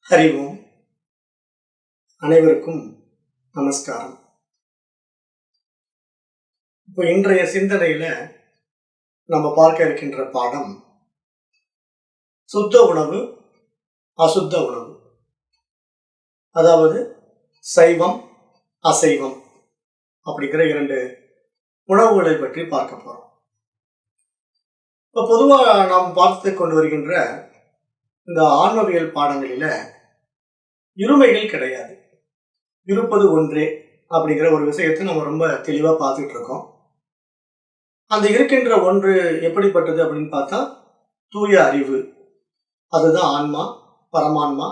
அறிவோம். அனைவருக்கும் நமஸ்காரம். இப்போ இன்றைய சிந்தனையில நம்ம பார்க்க இருக்கின்ற பாடம் சுத்த உணவு, அசுத்த உணவு. அதாவது சைவம், அசைவம் அப்படிங்கிற இரண்டு உணவுகளை பற்றி பார்க்க போறோம். இப்போ பொதுவாக நாம் பார்த்து கொண்டு வருகின்ற இந்த ஆன்மவியல் பாடங்களில இருமைகள் கிடையாது, இருப்பது ஒன்றே அப்படிங்கிற ஒரு விஷயத்தை நம்ம ரொம்ப தெளிவாக பார்த்துட்டு இருக்கோம். அந்த இருக்கின்ற ஒன்று எப்படிப்பட்டது அப்படின்னு பார்த்தா தூய அறிவு. அதுதான் ஆன்மா, பரமான்மா,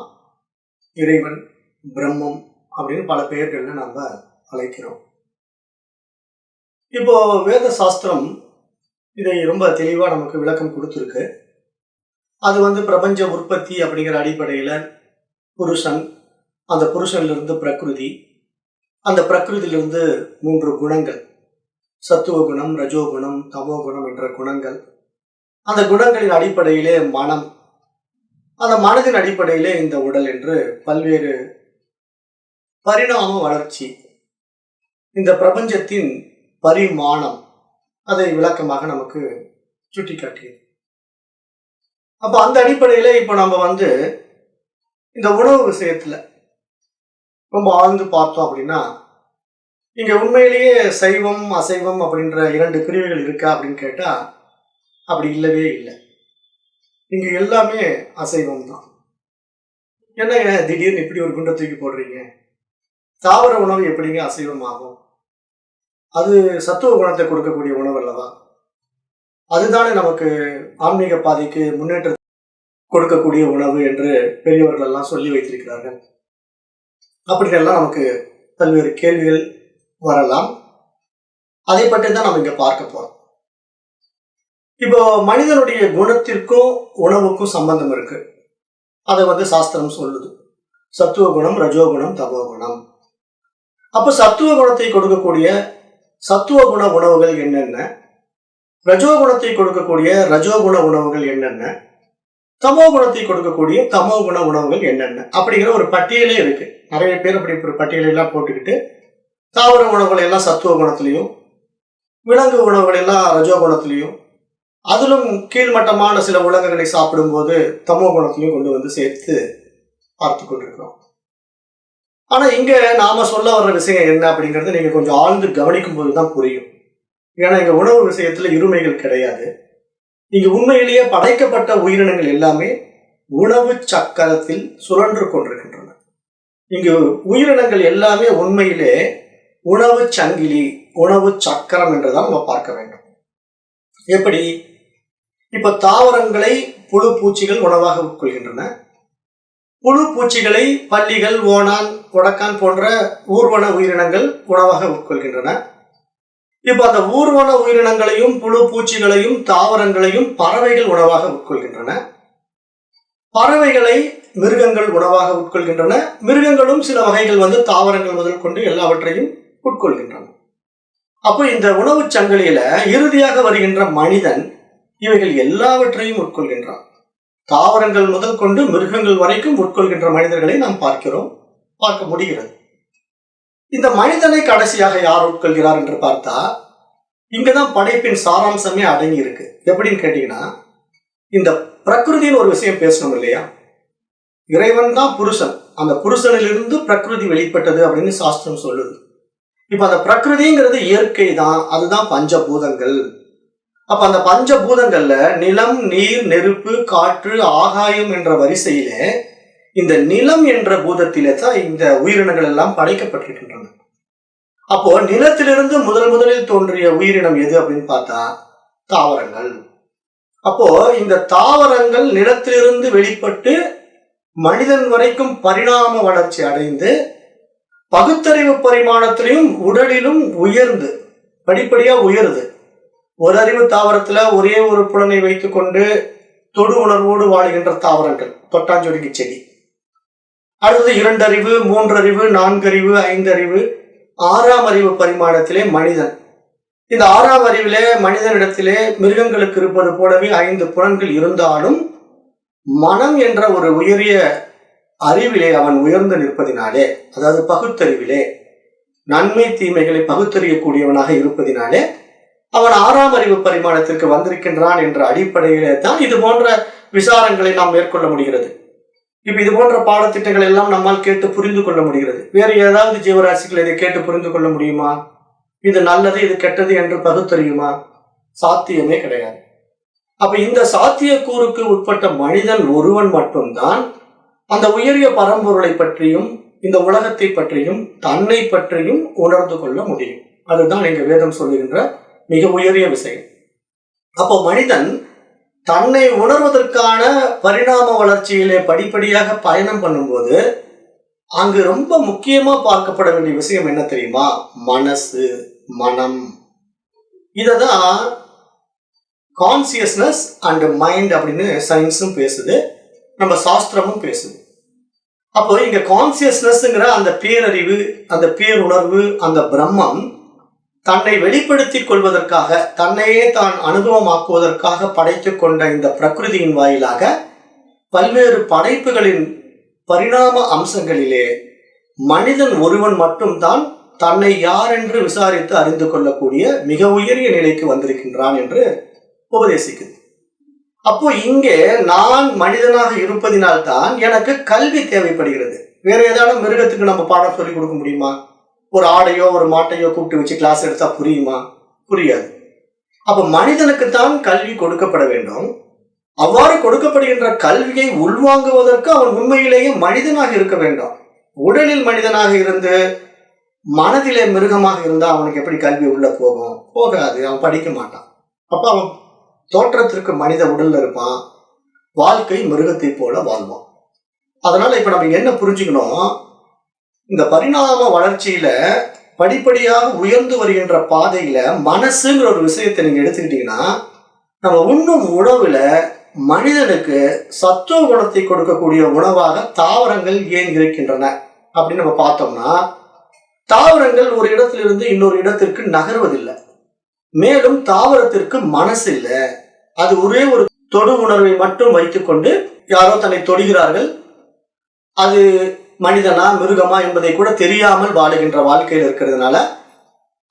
இறைவன், பிரம்மம் அப்படின்னு பல பெயர்கள்ல நம்ம அழைக்கிறோம். இப்போ வேத சாஸ்திரம் இதை ரொம்ப தெளிவா நமக்கு விளக்கம் கொடுத்துருக்கு. அது பிரபஞ்ச உற்பத்தி அப்படிங்கிற அடிப்படையில புருஷன், அந்த புருஷனிலிருந்து பிரகிருதி, அந்த பிரகிருதியிலிருந்து 3 குணங்கள், சத்துவ குணம், ரஜோகுணம், தமோ குணம் என்ற குணங்கள், அந்த குணங்களின் அடிப்படையிலே மனம், அந்த மனதின் அடிப்படையிலே இந்த உடல் என்று பல்வேறு பரிணாம வளர்ச்சி, இந்த பிரபஞ்சத்தின் பரிமாணம் அதை விளக்கமாக நமக்கு சுட்டி காட்டியது. அப்ப அந்த அடிப்படையில இப்ப நம்ம இந்த உணவு விஷயத்துல ரொம்ப ஆழ்ந்து பார்த்தோம் அப்படின்னா, இங்க உண்மையிலேயே சைவம் அசைவம் அப்படின்ற 2 பிரிவுகள் இருக்கா அப்படின்னு கேட்டா அப்படி இல்லவே இல்லை. இங்க எல்லாமே அசைவம் தான். என்னங்க திடீர்னு இப்படி ஒரு குண்டை தூக்கி போடுறீங்க? தாவர உணவு எப்படிங்க அசைவம் ஆகும்? அது சத்துவ குணத்தை கொடுக்கக்கூடிய உணவு அல்லவா? அதுதானே நமக்கு ஆன்மீக பாதைக்கு முன்னேற்றம் கொடுக்கக்கூடிய உணவு என்று பெரியவர்கள் எல்லாம் சொல்லி வைத்திருக்கிறார்கள். அப்படின்னெல்லாம் நமக்கு பல்வேறு கேள்விகள் வரலாம். அதை பற்றி தான் நம்ம இங்க பார்க்க போறோம். இப்போ மனிதனுடைய குணத்திற்கும் உணவுக்கும் சம்பந்தம் இருக்கு. அதை சாஸ்திரம் சொல்லுது. சத்துவ குணம், ரஜோகுணம், தமோ குணம். அப்ப சத்துவ குணத்தை கொடுக்கக்கூடிய சத்துவ குண உணவுகள் என்னென்ன, ரஜோகுணத்தை கொடுக்கக்கூடிய ரஜோகுண உணவுகள் என்னென்ன, தமோ குணத்தை கொடுக்கக்கூடிய தமோ குண உணவுகள் என்னென்ன அப்படிங்கிற ஒரு பட்டியலே இருக்கு. நிறைய பேர் அப்படி ஒரு பட்டியலெல்லாம் போட்டுக்கிட்டு தாவர உணவுகள் எல்லாம் சத்துவ குணத்திலையும், விலங்கு உணவுகள் எல்லாம் ரஜோகுணத்திலையும், அதிலும் கீழ்மட்டமான சில உலகங்களை சாப்பிடும்போது தமோ குணத்திலையும் கொண்டு சேர்த்து பார்த்து கொண்டிருக்கிறோம். ஆனா இங்க நாம சொல்ல வர்ற விஷயம் என்ன அப்படிங்கறத நீங்க கொஞ்சம் ஆழ்ந்து கவனிக்கும் போதுதான் புரியும். ஏன்னா இங்க உணவு விஷயத்துல இருமைகள் கிடையாது. இங்க உண்மையிலேயே படைக்கப்பட்ட உயிரினங்கள் எல்லாமே உணவு சக்கரத்தில் சுழன்று கொண்டிருக்கின்றன. இங்கு உயிரினங்கள் எல்லாமே உண்மையிலே உணவு சங்கிலி, உணவு சக்கரம் என்றுதான் நம்ம பார்க்க வேண்டும். எப்படி? இப்ப தாவரங்களை புழு பூச்சிகள் உணவாக உட்கொள்கின்றன. புழு பூச்சிகளை பல்லிகள், ஓணான், கொடக்கான் போன்ற ஊர்வன உயிரினங்கள் உணவாக உட்கொள்கின்றன. இப்ப அந்த ஊர்வன உயிரினங்களையும் புழு பூச்சிகளையும் தாவரங்களையும் பறவைகள் உணவாக உட்கொள்கின்றன. பறவைகளை மிருகங்கள் உணவாக உட்கொள்கின்றன. மிருகங்களும் சில வகைகள் தாவரங்கள் முதல் கொண்டு எல்லாவற்றையும் உட்கொள்கின்றன. அப்போ இந்த உணவு சங்கிலியில இறுதியாக வருகின்ற மனிதன் இவைகள் எல்லாவற்றையும் உட்கொள்கின்றான். தாவரங்கள் முதல் கொண்டு மிருகங்கள் வரைக்கும் உட்கொள்கின்ற மனிதர்களை நாம் பார்க்க முடிகிறது. இந்த மனிதனை கடைசியாக யார் உட்கொள்கிறார் என்று பார்த்தா இங்கதான் படைப்பின் சாராம்சமே அடங்கி இருக்கு. எப்படின்னு கேட்டீங்கன்னா, இந்த பிரகிருதின்னு ஒரு விஷயம் பேசணும் இல்லையா? இறைவன் தான் புருஷன். அந்த புருஷனிலிருந்து பிரகிருதி வெளிப்பட்டது அப்படின்னு சாஸ்திரம் சொல்லுது. இப்ப அந்த பிரகிருதிங்கிறது இயற்கை தான், அதுதான் பஞ்சபூதங்கள். அப்ப அந்த பஞ்சபூதங்கள்ல நிலம், நீர், நெருப்பு, காற்று, ஆகாயம் என்ற வரிசையில இந்த நிலம் என்ற பூதத்திலே தான் இந்த உயிரினங்கள் எல்லாம் படைக்கப்பட்டிருக்கின்றன. அப்போ நிலத்திலிருந்து முதலில் தோன்றிய உயிரினம் எது அப்படின்னு பார்த்தா தாவரங்கள். அப்போ இந்த தாவரங்கள் நிலத்திலிருந்து வெளிப்பட்டு மனிதன் வரைக்கும் பரிணாம வளர்ச்சி அடைந்து பகுத்தறிவு பரிமாணத்திலையும் உடலிலும் உயர்ந்து படிப்படியா உயருது. ஒரு அறிவு தாவரத்துல ஒரே ஒரு புலனை வைத்துக் கொண்டு தொடு உணர்வோடு வாழுகின்ற தாவரங்கள், தொட்டாஞ்சொடுங்கி செடி. அடுத்தது 2 அறிவு, 3 அறிவு, 4 அறிவு, 5 அறிவு, 6ஆம் அறிவு பரிமாணத்திலே மனிதன். இந்த 6ஆம் அறிவிலே மனிதனிடத்திலே மிருகங்களுக்கு இருப்பது போலவே 5 புலன்கள் இருந்தாலும் மனம் என்ற ஒரு உயரிய அறிவிலே அவன் உயர்ந்து நிற்பதினாலே, அதாவது பகுத்தறிவிலே நன்மை தீமைகளை பகுத்தறியக்கூடியவனாக இருப்பதினாலே அவன் 6ஆம் அறிவு பரிமாணத்திற்கு வந்திருக்கின்றான் என்ற அடிப்படையிலே தான் இது போன்ற விசாரங்களை நாம் மேற்கொள்ள முடிகிறது. இப்ப இது போன்ற பாடத்திட்டங்கள் எல்லாம் நம்மால் கேட்டு புரிந்து கொள்ள முடிகிறது. வேறு ஏதாவது ஜீவராசிகள் இதை கேட்டு புரிந்து கொள்ள முடியுமா? இது நல்லது இது கெட்டது என்று பகுத்தறியுமா? சாத்தியமே கிடையாது. அப்ப இந்த சாத்தியக்கூறுக்கு உட்பட்ட மனிதன் ஒருவன் மட்டும்தான் அந்த உயரிய பரம்பொருளை பற்றியும் இந்த உலகத்தை பற்றியும் தன்னை பற்றியும் உணர்ந்து கொள்ள முடியும். அதுதான் எங்க வேதம் சொல்லுகின்ற மிக உயரிய விஷயம். அப்போ மனிதன் தன்னை உணர்வதற்கான பரிணாம வளர்ச்சியிலே படிப்படியாக பயணம் பண்ணும்போது அங்கு ரொம்ப முக்கியமா பார்க்கப்பட வேண்டிய விஷயம் என்ன தெரியுமா? மனசு, மனம். இததான் கான்சியஸ்னஸ் அண்ட் மைண்ட் அப்படின்னு சயின்ஸும் பேசுது, நம்ம சாஸ்திரமும் பேசுது. அப்போ இங்க கான்சியஸ்னஸ்ங்கிற அந்த பேரறிவு, அந்த பேருணர்வு, அந்த பிரம்மம் தன்னை வெளிப்படுத்திக் கொள்வதற்காக, தன்னையே தான் அனுபவமாக்குவதற்காக படைத்து கொண்ட இந்த பிரகிருதியின் வாயிலாக பல்வேறு படைப்புகளின் பரிணாம அம்சங்களிலே மனிதன் ஒருவன் மட்டும்தான் தன்னை யார் என்று விசாரித்து அறிந்து கொள்ளக்கூடிய மிக உயரிய நிலைக்கு வந்திருக்கின்றான் என்று உபதேசிக்குது. அப்போ இங்கே நான் மனிதனாக இருப்பதினால்தான் எனக்கு கல்வி தேவைப்படுகிறது. வேற ஏதாவது மிருகத்துக்கு நம்ம பாடம் சொல்லிக் கொடுக்க முடியுமா? ஒரு ஆடையோ ஒரு மாட்டையோ கூப்பிட்டு வச்சு கிளாஸ் எடுத்தா புரியுமா? புரியாது. அப்ப மனிதனுக்குத்தான் கல்வி கொடுக்கப்பட வேண்டும். அவ்வாறு கொடுக்கப்படுகின்ற கல்வியை உள்வாங்குவதற்கு அவன் உண்மையிலேயே மனிதனாக இருக்க வேண்டும். உடலில் மனிதனாக இருந்து மனதிலே மிருகமாக இருந்தா அவனுக்கு எப்படி கல்வி உள்ள போகும்? போகாது. அவன் படிக்க மாட்டான். அப்ப அவன் தோற்றத்திற்கு மனித உடல்ல இருப்பான், வாழ்க்கை மிருகத்தை போல வாழ்வான். அதனால இப்ப நம்ம என்ன புரிஞ்சுக்கணும்? இந்த பரிணாம வளர்ச்சியில படிப்படியாக உயர்ந்து வருகின்ற பாதையில மனசுங்கிற ஒரு விஷயத்தை நீங்க எடுத்துக்கிட்டீங்கன்னா, நம்ம உண்ணும் உணவுல மனிதனுக்கு சத்துவ குணத்தை கொடுக்கக்கூடிய உணவாக தாவரங்கள் ஏன் இருக்கின்றன அப்படின்னு நம்ம பார்த்தோம்னா, தாவரங்கள் ஒரு இடத்திலிருந்து இன்னொரு இடத்திற்கு நகர்வதில்லை. மேலும் தாவரத்திற்கு மனசு இல்லை. அது ஒரே ஒரு தொடு உணர்வை மட்டும் வைத்துக்கொண்டு யாரோ தன்னை தொடுகிறார்கள், அது மனிதனா மிருகமா என்பதை கூட தெரியாமல் வாழுகின்ற வாழ்க்கையில் இருக்கிறதுனால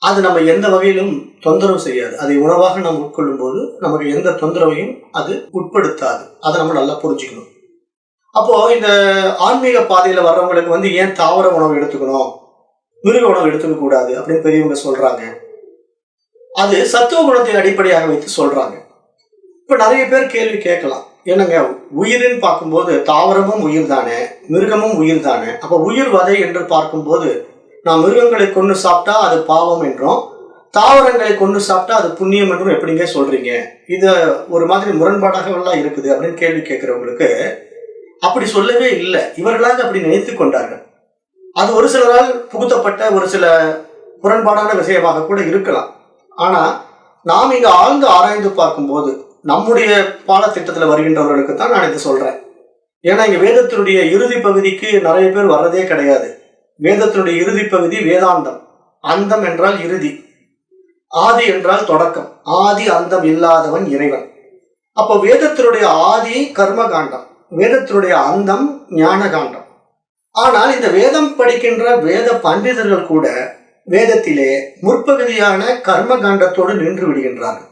அது நம்ம எந்த வகையிலும் தொந்தரவு செய்யாது. அதை உணவாக நாம் உட்கொள்ளும் போது நமக்கு எந்த தொந்தரவையும் அது உட்படுத்தாது. அதை நம்ம நல்லா புரிஞ்சுக்கணும். அப்போ இந்த ஆன்மீக பாதையில வர்றவங்களுக்கு ஏன் தாவர உணவு எடுத்துக்கணும், மிருக உணவு எடுத்துக்க கூடாது அப்படின்னு பெரியவங்க சொல்றாங்க. அது சத்துவ குணத்தை அடிப்படையாக வைத்து சொல்றாங்க. இப்ப நிறைய பேர் கேள்வி கேட்கலாம், என்னங்க உயிரின்னு பார்க்கும்போது தாவரமும் உயிர் தானே, மிருகமும் உயிர் தானே, அப்ப உயிர் வதை என்று பார்க்கும்போது நான் மிருகங்களை கொண்டு சாப்பிட்டா அது பாவம் என்றும் தாவரங்களை கொண்டு சாப்பிட்டா அது புண்ணியம் என்றும் எப்படிங்க சொல்றீங்க? இது ஒரு மாதிரி முரண்பாடாக எல்லாம் இருக்குது அப்படின்னு கேள்வி கேட்கிறவங்களுக்கு அப்படி சொல்லவே இல்லை. இவர்களாக அப்படி நினைத்து கொண்டார்கள். அது ஒரு சிலரால் புகுத்தப்பட்ட ஒரு சில முரண்பாடான விஷயமாக கூட இருக்கலாம். ஆனா நாம் இங்க ஆழ்ந்து ஆராய்ந்து பார்க்கும்போது நம்முடைய பாடத்திட்டத்தில் வருகின்றவர்களுக்கு தான் நான் இதை சொல்றேன். ஏன்னா இங்க வேதத்தினுடைய இறுதி பகுதிக்கு நிறைய பேர் வர்றதே கிடையாது. வேதத்தினுடைய இறுதி பகுதி வேதாந்தம். அந்தம் என்றால் இறுதி, ஆதி என்றால் தொடக்கம். ஆதி அந்தம் இல்லாதவன் இறைவன். அப்போ வேதத்தினுடைய ஆதி கர்ம காண்டம், வேதத்தினுடைய அந்தம் ஞான காண்டம். ஆனால் இந்த வேதம் படிக்கின்ற வேத பண்டிதர்கள் கூட வேதத்திலே முற்பகுதியான கர்ம காண்டத்தோடு நின்று விடுகின்றார்கள்.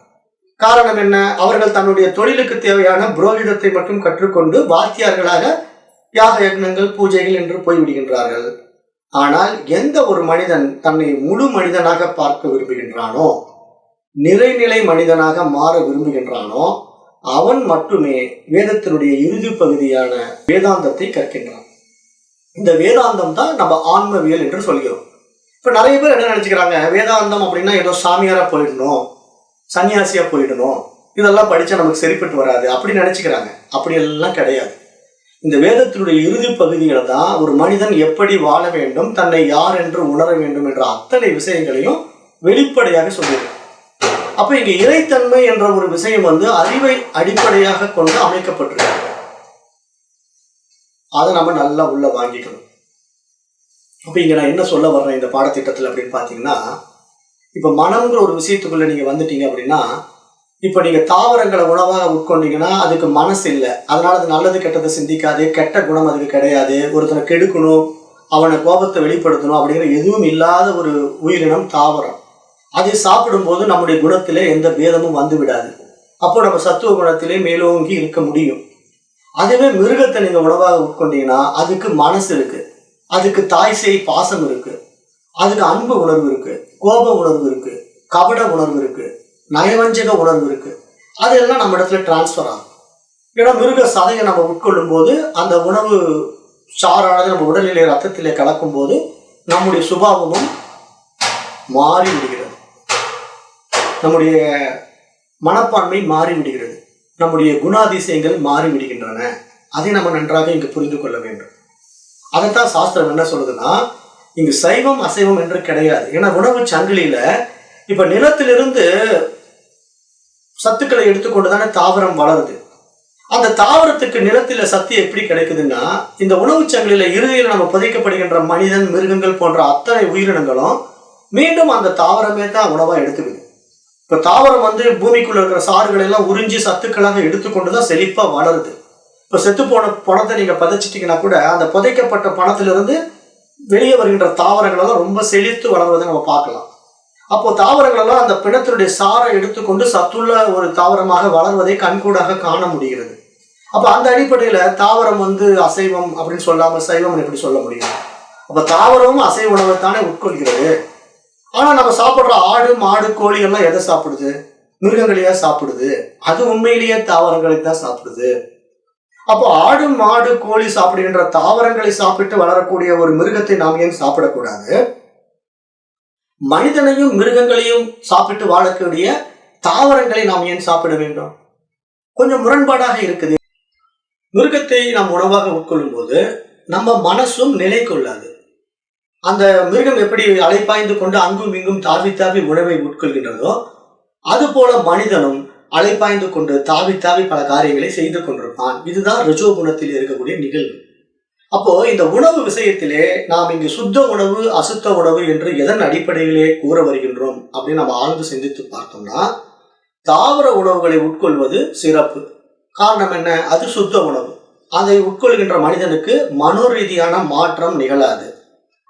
காரணம் என்ன? அவர்கள் தன்னுடைய தொழிலுக்கு தேவையான புரோகிதத்தை மட்டும் கற்றுக்கொண்டு வாத்தியார்களாக யாக யக்னங்கள் பூஜைகள் என்று போய்விடுகின்றார்கள். ஆனால் எந்த ஒரு மனிதன் தன்னை முழு மனிதனாக பார்க்க விரும்புகின்றானோ, நிறைநிலை மனிதனாக மாற விரும்புகின்றானோ, அவன் மட்டுமே வேதத்தினுடைய இறுதி பகுதியான வேதாந்தத்தை கற்கின்றான். இந்த வேதாந்தம் தான் நம்ம ஆன்மவியல் என்று சொல்கிறோம். இப்ப நிறைய பேர் என்ன நினைச்சுக்கிறாங்க, வேதாந்தம் அப்படின்னா ஏதோ சாமியாரா போயிடணும், சன்னியாசியா போயிடணும், இதெல்லாம் படிச்சா நமக்கு சரிப்பட்டு வராது அப்படி நினைச்சுக்கிறாங்க. அப்படி எல்லாம் கிடையாது. இந்த வேதத்தினுடைய இறுதி பகுதியில தான் ஒரு மனிதன் எப்படி வாழ வேண்டும், தன்னை யார் என்று உணர வேண்டும் என்ற அத்தனை விஷயங்களையும் வெளிப்படையாக சொல்லியிருக்கு. அப்ப இங்க இறைத்தன்மை என்ற ஒரு விஷயம் அறிவை அடிப்படையாக கொண்டு அமைக்கப்பட்டிருக்கு. அதை நம்ம நல்லா உள்ள வாங்கிக்கணும். அப்ப இங்க நான் என்ன சொல்ல வர்றேன் இந்த பாடத்திட்டத்தில் அப்படின்னு பாத்தீங்கன்னா, இப்ப மனம்ங்கிற ஒரு விஷயத்துக்குள்ள நீங்க வந்துட்டீங்க அப்படின்னா, இப்போ நீங்க தாவரங்களை உணவாக உட்கொண்டீங்கன்னா அதுக்கு மனசு இல்லை, அதனால அது நல்லது கெட்டதை சிந்திக்காது, கெட்ட குணம் அதுக்கு கிடையாது, ஒருத்தனை கெடுக்கணும், அவனை கோபத்தை வெளிப்படுத்தணும் அப்படிங்கிற எதுவும் இல்லாத ஒரு உயிரினம் தாவரம். அதை சாப்பிடும்போது நம்முடைய குணத்திலே எந்த பேதமும் வந்து விடாது. அப்போ நம்ம சத்துவ குணத்திலே மேலோங்கி இருக்க முடியும். அதுவே மிருகத்தை நீங்க உணவாக உட்கொண்டீங்கன்னா அதுக்கு மனசு இருக்கு, அதுக்கு தாய் சேய் பாசம் இருக்கு, அதுக்கு அன்பு உணர்வு இருக்கு, கோப உணர்வு இருக்கு, கபட உணர்வு இருக்கு, நயவஞ்சக உணர்வு இருக்கு. அதெல்லாம் நம்ம இடத்துல டிரான்ஸ்ஃபர் ஆகும். ஏன்னா மிருக சதையை நம்ம உட்கொள்ளும் போது அந்த உணவு சாரானது நம்ம உடல்நிலை ரத்தத்திலே கலக்கும் போது நம்முடைய சுபாவமும் மாறி விடுகிறது, நம்முடைய மனப்பான்மை மாறி விடுகிறது, நம்முடைய குணாதிசயங்கள் மாறி விடுகின்றன. அதை நம்ம நன்றாக இங்கு புரிந்து கொள்ள வேண்டும். அதைத்தான் சாஸ்திரம் என்ன சொல்லுதுன்னா, இங்கு சைவம் அசைவம் என்று கிடையாது. ஏன்னா உணவு சங்கிலியில இப்ப நிலத்திலிருந்து சத்துக்களை எடுத்துக்கொண்டுதானே தாவரம் வளருது. அந்த தாவரத்துக்கு நிலத்தில சத்து எப்படி கிடைக்குதுன்னா, இந்த உணவு சங்கிலியில இறுதியில் நம்ம புதைக்கப்படுகின்ற மனிதன், மிருகங்கள் போன்ற அத்தனை உயிரினங்களும் மீண்டும் அந்த தாவரமே தான் உணவா எடுத்துக்குது. இப்ப தாவரம் பூமிக்குள்ள இருக்கிற சாறுகளை எல்லாம் உறிஞ்சி சத்துக்களாக எடுத்துக்கொண்டுதான் செழிப்பா வளருது. இப்ப செத்து போன பணத்தை நீங்க புதைச்சிட்டீங்கன்னா கூட அந்த புதைக்கப்பட்ட பணத்திலிருந்து வெளியே வருகின்ற தாவரங்கள் எல்லாம் ரொம்ப செழித்து வளர்வதை நம்ம பார்க்கலாம். அப்போ தாவரங்கள் எல்லாம் அந்த பிணத்தினுடைய சாரை எடுத்துக்கொண்டு சத்துள்ள ஒரு தாவரமாக வளர்வதை கண்கூடாக காண முடிகிறது. அப்ப அந்த அடிப்படையில தாவரம் அசைவம் அப்படின்னு சொல்லாம சைவம் எப்படி சொல்ல முடியும்? அப்ப தாவரமும் அசைவ உணவை தானே உட்கொள்கிறது. ஆனா நம்ம சாப்பிடுற ஆடு, மாடு, கோழி எல்லாம் எதை சாப்பிடுது? மிருகங்களையா சாப்பிடுது. அது உண்மையிலேயே தாவரங்களை தான் சாப்பிடுது. அப்போ ஆடு, மாடு, கோழி சாப்பிடுகின்ற தாவரங்களை சாப்பிட்டு வளரக்கூடிய ஒரு மிருகத்தை நாம் ஏன் சாப்பிடக்கூடாது? மனிதனையும் மிருகங்களையும் சாப்பிட்டு வாழக்கூடிய தாவரங்களை நாம் ஏன் சாப்பிட வேண்டும்? கொஞ்சம் முரண்பாடாக இருக்குது. மிருகத்தை நாம் உணவாக உட்கொள்ளும் போது நம்ம மனசும் நிலை கொள்ளாது. அந்த மிருகம் எப்படி அலைப்பாய்ந்து கொண்டு அங்கும் இங்கும் தாவி தாவி உணவை உட்கொள்கின்றதோ அது போல மனிதனும் அலைப்பாய்ந்து கொண்டு தாவி தாவி பல காரியங்களை செய்து கொண்டிருப்பான். இதுதான் ரஜோகுணத்தில் இருக்கக்கூடிய நிகழ்வு. அப்போ இந்த உணவு விஷயத்திலே நாம் இங்கு சுத்த உணவு, அசுத்த உணவு என்று எதன் அடிப்படையிலே கூற வருகின்றோம் அப்படின்னு நம்ம ஆழ்ந்து சிந்தித்து பார்த்தோம்னா, தாவர உணவுகளை உட்கொள்வது சிறப்பு. காரணம் என்ன? அது சுத்த உணவு. அதை உட்கொள்கின்ற மனிதனுக்கு மனோரீதியான மாற்றம் நிகழாது.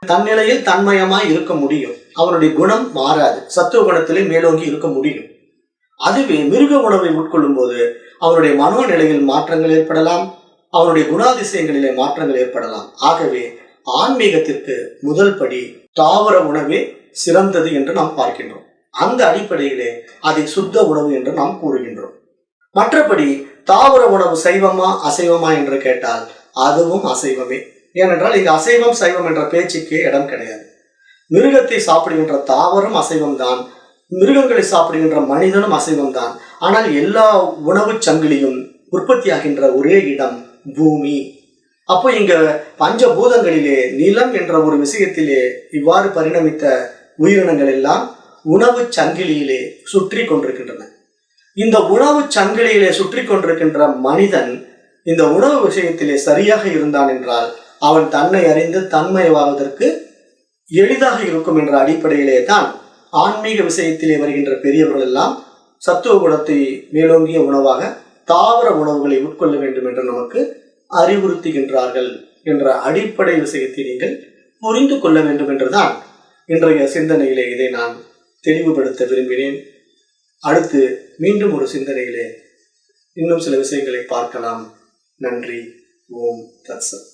தன்னிலையில் தன்மயமாய் இருக்க முடியும். அவனுடைய குணம் மாறாது. சத்துவ குணத்திலே மேலோங்கி இருக்க முடியும். அதுவே மிருக உணவை உட்கொள்ளும் போது அவனுடைய மனோநிலையில் மாற்றங்கள் ஏற்படலாம், அவனுடைய குணாதிசயங்களிலே மாற்றங்கள் ஏற்படலாம். ஆகவே ஆன்மீகத்திற்கு முதல் படி தாவர உணவே சிறந்தது என்று நாம் பார்க்கின்றோம். அந்த அடிப்படையிலே அதை சுத்த உணவு என்று நாம் கூறுகின்றோம். மற்றபடி தாவர உணவு சைவமா அசைவமா என்று கேட்டால் அதுவும் அசைவமே. ஏனென்றால் இங்கு அசைவம் சைவம் என்ற பேச்சுக்கே இடம் கிடையாது. மிருகத்தை சாப்பிடுகின்ற தாவரம் அசைவம் தான், மிருகங்களை சாப்பிடுகின்ற மனிதனும் அசைவம் தான். ஆனால் எல்லா உணவு சங்கிலியும் உற்பத்தியாகின்ற ஒரே இடம் பூமி. அப்போ இங்க பஞ்சபூதங்களிலே நிலம் என்ற ஒரு விஷயத்திலே இவ்வாறு பரிணமித்த உயிரினங்கள் எல்லாம் உணவு சங்கிலியிலே சுற்றி கொண்டிருக்கின்றன. இந்த உணவு சங்கிலியிலே சுற்றி கொண்டிருக்கின்ற மனிதன் இந்த உணவு விஷயத்திலே சரியாக இருந்தான் என்றால் அவன் தன்னை அறிந்து தன்மயமாவதற்கு எளிதாக இருக்கும் என்ற அடிப்படையிலே தான் ஆன்மீக விஷயத்திலே வருகின்ற பெரியவர்கள் எல்லாம் சத்துவ குணத்தை மேலோங்கிய உணவாக தாவர உணவுகளை உட்கொள்ள வேண்டும் என்று நமக்கு அறிவுறுத்துகின்றார்கள் என்ற அடிப்படை விஷயத்தை நீங்கள் புரிந்து கொள்ள வேண்டும் என்றுதான் இன்றைய சிந்தனையிலே இதை நான் தெளிவுபடுத்த விரும்பினேன். அடுத்து மீண்டும் ஒரு சிந்தனையிலே இன்னும் சில விஷயங்களை பார்க்கலாம். நன்றி. ஓம் தத்சத்.